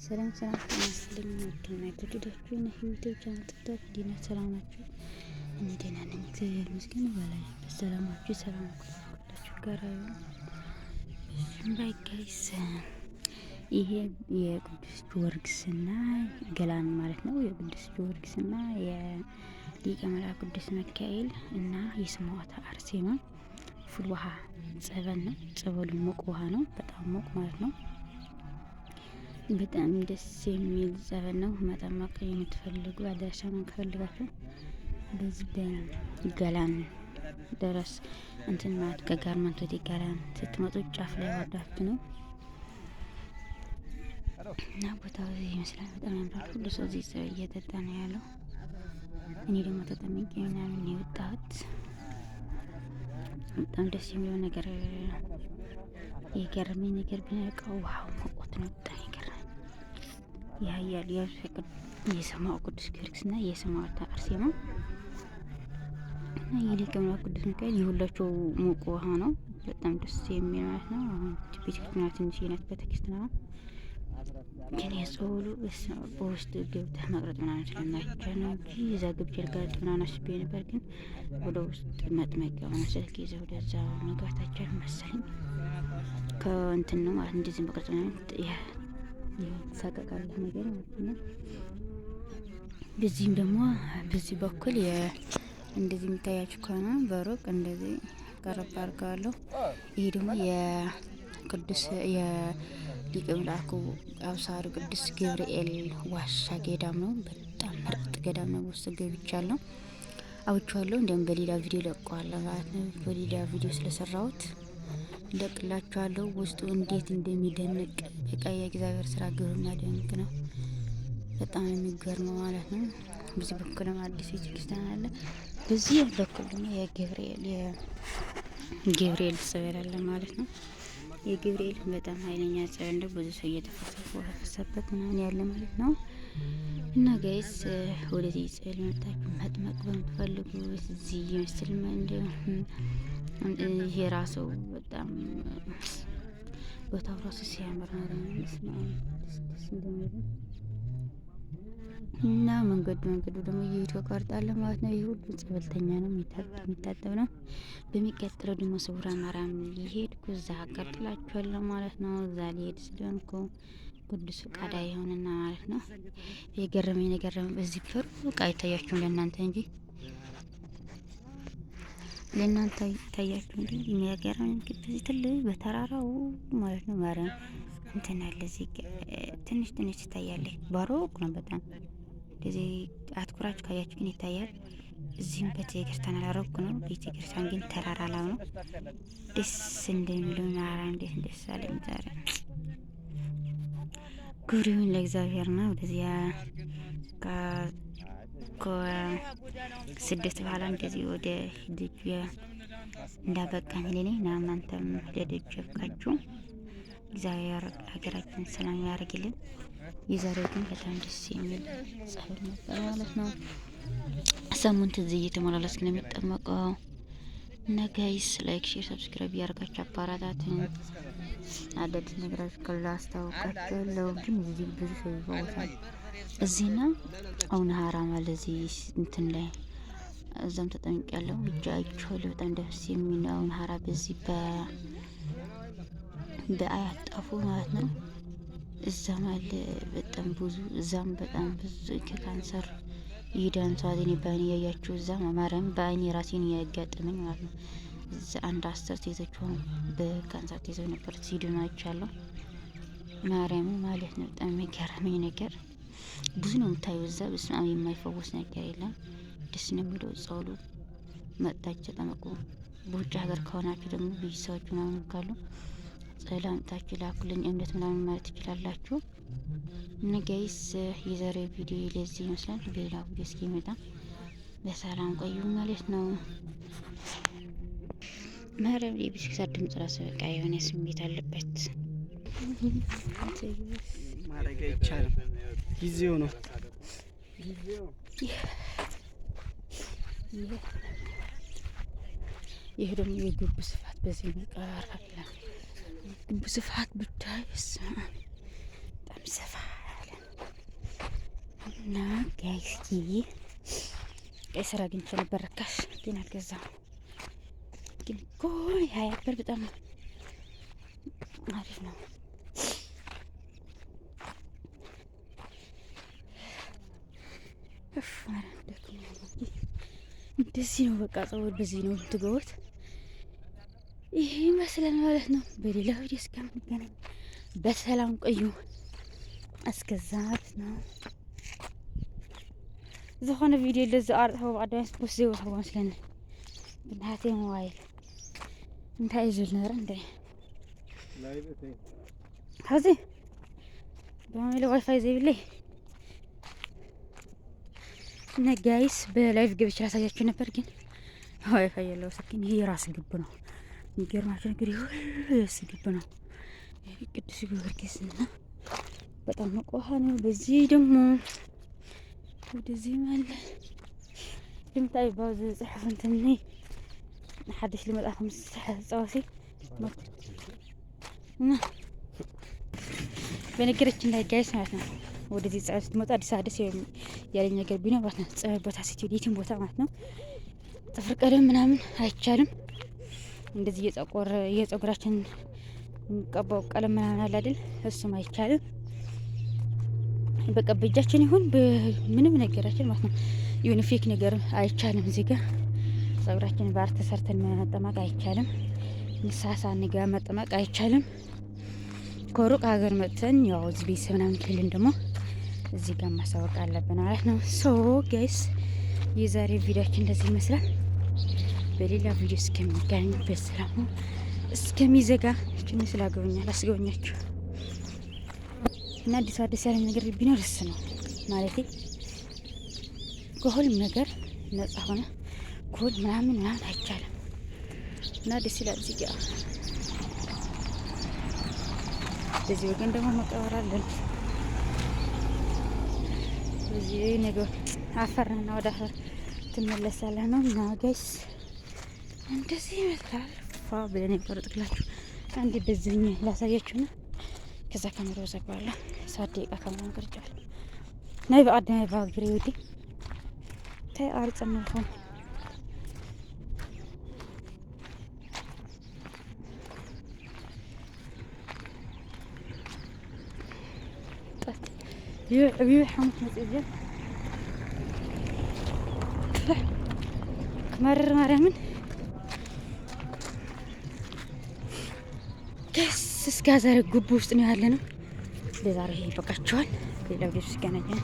ሰላም ይመስልኝ ወድና የተወደዳችሁ የዩቲዩብ ቻናል ተከታታዮች እንዴት ናችሁ? ሰላም ናችሁ? እኔ ደህና ነኝ፣ እግዚአብሔር ይመስገን። በላይ ሰላማችሁ ሰላም ሁላችሁ ጋር ባይ ጋይስ። ይሄ የቅዱስ ጊዮርጊስና ገላን ማለት ነው። የቅዱስ ጊዮርጊስና የሊቀ መላእክት ቅዱስ ሚካኤል እና የሰማዕቷ አርሴማ ፉል ውሃ ጸበል ነው። ጸበሉ ሞቅ ውሃ ነው፣ በጣም ሞቅ ማለት ነው። በጣም ደስ የሚል ጸበል ነው። መጠመቅ የምትፈልጉ አድራሻውን ከፈልጋችሁ በዚህ በገላን ድረስ እንትን ማለት ከጋርመንት ወደ ገላን ስትመጡ ጫፍ ላይ ወርዳችሁ ነው እና ቦታው ይመስላል። በጣም ያምራል። ሁሉ ሰው እዚህ እየጠጣ ነው ያለው። እኔ ደግሞ ተጠምቄ ምናምን የወጣሁት በጣም ደስ የሚለው ነገር የገረመኝ ነገር ቢነቀው ውሃው ሞቆት ነው። በጣም የገረመኝ ያያል የሰማዕቱ ቅዱስ ጊዮርጊስና የሰማዕቷ አርሴማ እና የሊቀ መላእክት ቅዱስ ሚካኤል የሁላቸው ሞቅ ውሃ ነው። በጣም ደስ የሚል ማለት ነው። አሁን ቤተክርስቲያኗ ትንሽ ናት፣ ቤተክርስቲያኗ ግን የጸበሉ በውስጥ ገብተህ መቅረጥ ምናምን ስለማይቻል ነው እንጂ እዛ ገብቼ ልቀረጥ ምናምን አስቤ ነበር። ግን ወደ ውስጥ መጥመቂያ ሆነ ስልክ ይዘው ወደዛ መግባት አይቻልም መሰለኝ። ከእንትን ነው ማለት እንደዚህ መቅረጥ ምናምን የተሳቀቃለህ ነገር ማለት ነው። በዚህም ደግሞ በዚህ በኩል እንደዚህ የሚታያችሁ ከሆነ በሩቅ እንደዚህ ቀረብ አድርገዋለሁ። ይሄ ደግሞ የቅዱስ የሊቀ መላእክት አብሳሪ ቅዱስ ገብርኤል ዋሻ ገዳም ነው። በጣም ምርጥ ገዳም ነው። ውስጥ ገብቻለሁ፣ አውጥቼዋለሁ። እንደውም በሌላ ቪዲዮ ለቀዋለሁ ማለት ነው። በሌላ ቪዲዮ ስለሰራሁት ለቅላችኋለሁ። ውስጡ እንዴት እንደሚደንቅ በቃ የእግዚአብሔር ስራ ግሩምና ድንቅ ነው። በጣም የሚገርመው ማለት ነው። በዚህ በኩል አዲስ ቤተክርስቲያን አለ። በዚህ በኩል ደግሞ የገብርኤል ጸበል አለ ማለት ነው። የገብርኤል በጣም ኃይለኛ ጸበል ነው። ብዙ ሰው እየተፈሰበት ምናምን ያለ ማለት ነው። እና ጋይስ ወደዚህ ጸበል መጣችሁ መጥመቅ በምትፈልጉ እዚህ ይመስል ይሄ ራሱ በጣም ቦታው ራሱ ሲያምር ነው። ደስ እንደሚል እና መንገዱ ደግሞ እየሄድኩ አቋርጣለሁ ማለት ነው። ይሄ ሁሉ ጸበልተኛ ነው የሚታጠብ ነው። በሚቀጥለው ደግሞ ስውራ ማርያም እየሄድኩ እዛ አቀርጥላችኋለሁ ማለት ነው። እዛ ሊሄድ ስለሆንኩ ቅዱስ ፈቃዳ ይሆንና ማለት ነው። የገረመኝ ነገር ደግሞ በዚህ በሩቅ አይታያችሁም ለእናንተ እንጂ ለእናንተ ታያችሁ እንጂ የሚያገርመኝ በዚህ ትልቅ በተራራው ማለት ነው ማርያም እንትን አለ። እዚህ ትንሽ ትታያለች። በሩቅ ነው በጣም እንደዚህ አትኩራችሁ ካያችሁ ግን ይታያል። እዚህም ቤተክርስቲያን አላረኩ ነው። ቤተክርስቲያን ግን ተራራ ላይ ነው። ደስ እንደሚለው ማርያም እንዴት ደስ አለኝ ዛሬ። ጉሪውን ለእግዚአብሔር ነው። ወደዚያ ከስደት በኋላ እንደዚህ ወደ ደጅ እንዳበቃኝ ለኔ እና እናንተም ለደጅ ያብቃችሁ። እግዚአብሔር ሀገራችን ሰላም ያርግልን። የዛሬው ግን በጣም ደስ የሚል ጸበል ነበር ማለት ነው። ሰሙን እዚህ እየተመላለስኩ ነው የሚጠመቀው እና ጋይስ ላይክ፣ ሼር፣ ሰብስክራይብ ያርጋችሁ አባራታትን አዳዲስ ነገሮች ካሉ አስታውቃችኋለሁ። ግን እዚህ ብዙ ሰው ይወጣል እዚህና አሁን ሀራማ ለዚህ እንትን ላይ እዛም ተጠምቄያለሁ። ብቻ አይቼዋለሁ። በጣም ደስ የሚል አሁን ሀራ በዚህ በአያት ጣፉ ማለት ነው። እዛም አለ በጣም ብዙ እዛም በጣም ብዙ ከካንሰር ይዳን ሰዓት እኔ በአይኔ ያያችሁ እዛም ማርያም በአይኔ ራሴን ያጋጠመኝ ማለት ነው። እዛ አንድ 10 ሴቶች ሆኑ በካንሰር ተይዘው ነበር ሲድኑ አይቻለሁ ማርያም ማለት ነው። በጣም የሚገርመኝ ነገር ብዙ ነው የምታዩ እዛ በስመ አብ የማይፈወስ ነገር የለም። ደስ ነው የሚለው ጸበሉ። መጣችሁ ተጠመቁ። በውጭ ሀገር ከሆናችሁ ደግሞ ቤተሰቦች ምናምን ካሉ ጸበል አምጣችሁ ላኩልኝ እምነት ምናምን ማለት ትችላላችሁ። እና ጋይስ የዛሬ ቪዲዮ ለዚህ ይመስላል። በሌላ ቪዲዮ እስኪመጣ በሰላም ቆዩ ማለት ነው። ማርያም የቤተክርስቲያን ድምጽ ራሱ በቃ የሆነ ስሜት አለበት። ማረጋ ይቻላል። ጊዜው ነው። ይሄ ደግሞ የግቡ ስፋት በዚህ መቀራረብ ግቡ ስፋት ብታይ በጣም ሰፋ እና ጋይስኪ ቀይ ስር አግኝቼ ነበር ርካሽ ግን አልገዛም። ግን እኮ ሀያ ብር በጣም አሪፍ ነው። እንደዚህ ነው በቃ ጸወድ በዚህ ነው የምትገቡት። ይሄ ይመስላል ማለት ነው። በሌላ ቪዲዮ እስከምንገናኝ በሰላም ቆዩ። እስከዛት ነው ዝኾነ ቪዲዮ ለዚ አርጥፈው አዳንስ ፖስት ዘይወስዎ መስለኒ ብናቴ ሞባይል እንታይ እዩ ዝብል ነረ እንደ ካብዚ ብማይለ ዋይፋይ ዘይብለይ እና ጋይስ በላይቭ ገብቼ ላሳያችሁ ነበር፣ ግን ዋይፋይ የለው ስልኬን። ይሄ የራስ ግብ ነው። የሚገርማችሁ ነገር ይሄ የራስ ግብ ነው። ይሄ ቅዱስ ጊዮርጊስ እና በጣም መቆሃ ነው። በዚህ ደግሞ ወደዚህ ማለት ድምታይ ባዝ ጽሑፍ እንትኒ ሓድሽ ልመጣ ከምስ ጸዋሲ እና በነገራችን ላይ ጋይስ ማለት ነው ወደዚህ ጸዋሲ ስትመጣ አዲስ ያለኝ ነገር ቢኖር ማለት ነው ጸበል ቦታ ስትሄዱ የትም ቦታ ማለት ነው ጥፍር ቀለም ምናምን አይቻልም። እንደዚህ የጸጉራችን ቀባው ቀለም ምናምን አለ አይደል? እሱም አይቻልም። በቃ በእጃችን ይሁን በምንም ነገራችን ማለት ነው የሆነ ፌክ ነገር አይቻልም። እዚህ ጋር ጸጉራችን ባር ተሰርተን መጠመቅ አይቻልም። ንሳሳ ንጋ መጠመቅ አይቻልም። ከሩቅ ሀገር መጥተን ያው እዚህ ቤተሰብ ምናምን ክልል ደግሞ እዚህ ጋር ማሳወቅ አለብን ማለት ነው። ሶ ጋይስ የዛሬ ቪዲዮችን እንደዚህ ይመስላል። በሌላ ቪዲዮ እስከሚገናኝ በሰላም እስከሚዘጋ ትንሽ ላስጎበኛችሁ እና አዲስ ያለ ነገር ቢኖር እሱ ነው ማለቴ ከሁሉም ነገር ነጻ ሆነ ኮል ምናምን አይቻልም እና ደስ ይላል። እዚህ ጋር በዚህ ወገን ደግሞ መቀበር አለን። በዚህ ነገር አፈርና ወደ አፈር ትመለሳለህ ነው እና ጋይስ እንደዚህ ይመስላል። ፋ ብለን የቆረጥኩላችሁ አንዴ በዚህኝ ላሳያችሁ ነው። ከዛ ካሜራ ዘጋዋለሁ። ሳዴቃ ከመሆን ቀርጫለሁ። ናይ በቀዳማይ ባግሬ ወዲ ታይ አርጸምልኩም يو حمد مزيجة كمرر مرمن كيس اسكازر قبوست نهار لنا لزاره بقى شوال ሌላ ቪዲዮ እስከነገናኝ